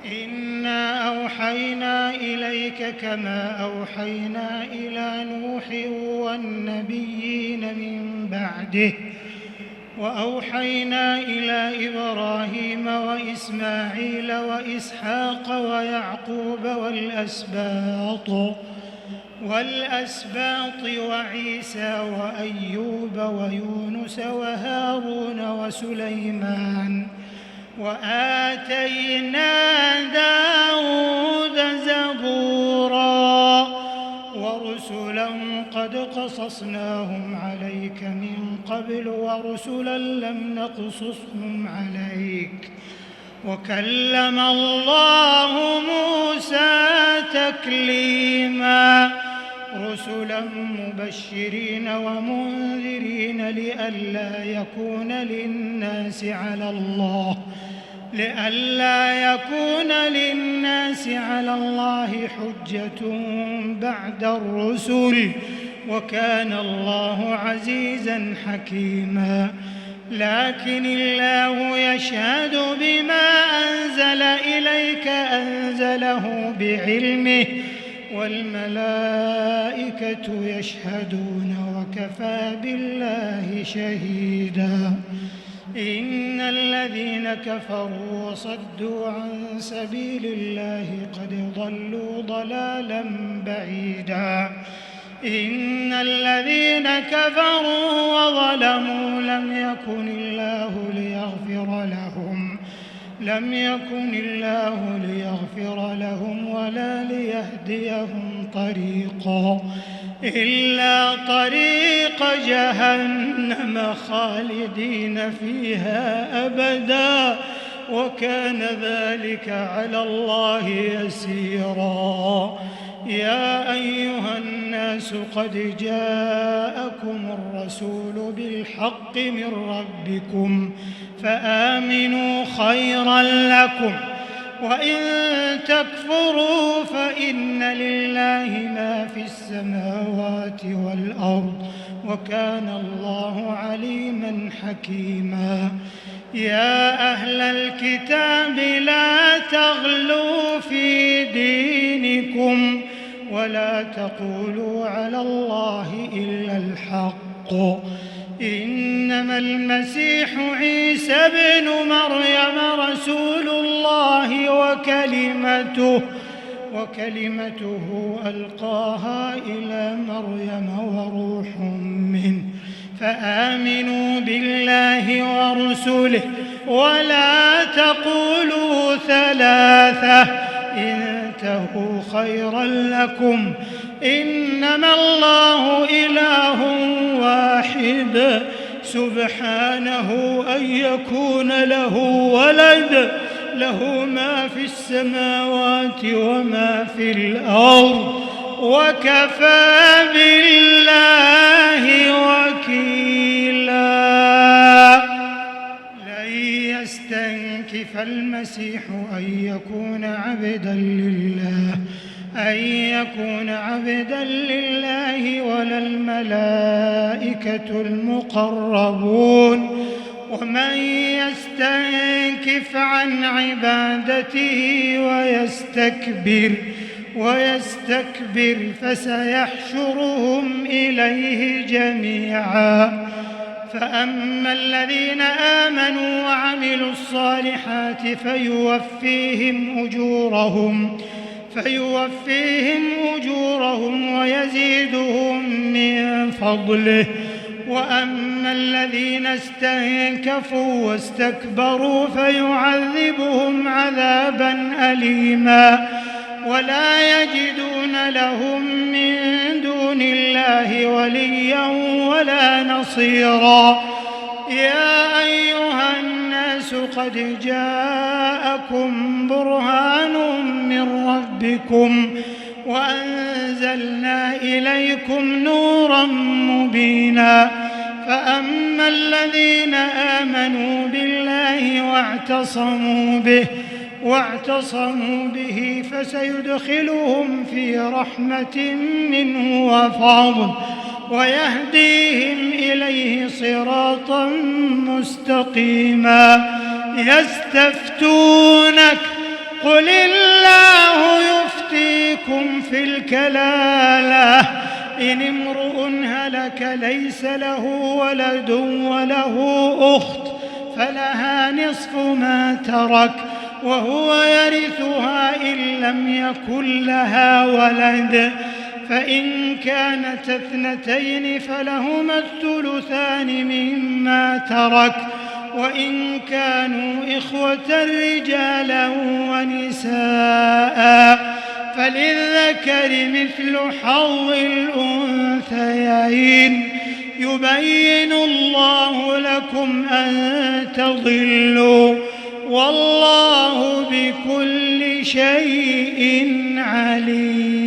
إنا أوحينا إليك كما أوحينا إلى نوح والنبيين من بعده وأوحينا إلى إبراهيم وإسماعيل وإسحاق ويعقوب والأسباط وعيسى وأيوب ويونس وهارون وسليمان وآتينا داود زبورا ورسلا قد قصصناهم عليك من قبل ورسلا لم نقصصهم عليك وكلم الله موسى تكليما رسلا مبشرين ومنذرين لئلا يكون للناس على الله حجة بعد الرسل وكان الله عزيزا حكيما لكن الله يشهد بما أنزل إليك أنزله بعلمه والملائكة يشهدون وكفى بالله شهيدا إن الذين كفروا وصدوا عن سبيل الله قد ضلوا ضلالا بعيدا إن الذين كفروا وظلموا لم يكن الله ليغفر لهم ولا ليهديهم طريقا إلا طريق جهنم خالدين فيها أبدا وكان ذلك على الله يسيرا يا أيها الناس قد جاءكم الرسول بالحق من ربكم فآمنوا خيرا لكم وإن تكفروا فإن لله ما في السماوات والأرض وكان الله عليما حكيما يا أهل الكتاب لا تغلوا في دينكم ولا تقولوا على الله إلا الحق إنما المسيح عيسى ابن مريم رسول الله وكلمته ألقاها إلى مريم وروح منه فآمنوا بالله ورسله ولا تقولوا ثلاثة انتهوا خيرا لكم إنما الله إله واحد سبحانه أن يكون له ولد له ما في السماوات وما في الأرض وكفى بالله وكيلا لن يستنكف المسيح أن يكون عبدا لله ولا الملائكة المقربون ومن يستنكف عن عبادته ويستكبر فسيحشرهم إليه جميعا فأما الذين آمنوا وعملوا الصالحات فيوفيهم أجورهم ويزيدهم من فضله وأما الذين استنكفوا واستكبروا فيعذبهم عذابا أليما ولا يجدون لهم من دون الله وليا ولا نصيرا يا أيها الناس قد جاءكم برهان من ربكم وأنزلنا إليكم نورا مبينا فأما الذين آمنوا بالله واعتصموا به فسيدخلهم في رحمة منه وفضل ويهديهم إليه صراطا مستقيما يستفتونك قل الله يفتيكم في الكلالة إن امرؤ هلك ليس له ولد وله أخت فلها نصف ما ترك وهو يرثها إن لم يكن لها ولد، فإن كانت اثنتين فلهما الثلثان مما ترك، وإن كانوا إخوة رجالا ونساء فللذكر مثل حظ الأنثيين، يبين الله لكم أن تضلوا والله بكل شيء عليم.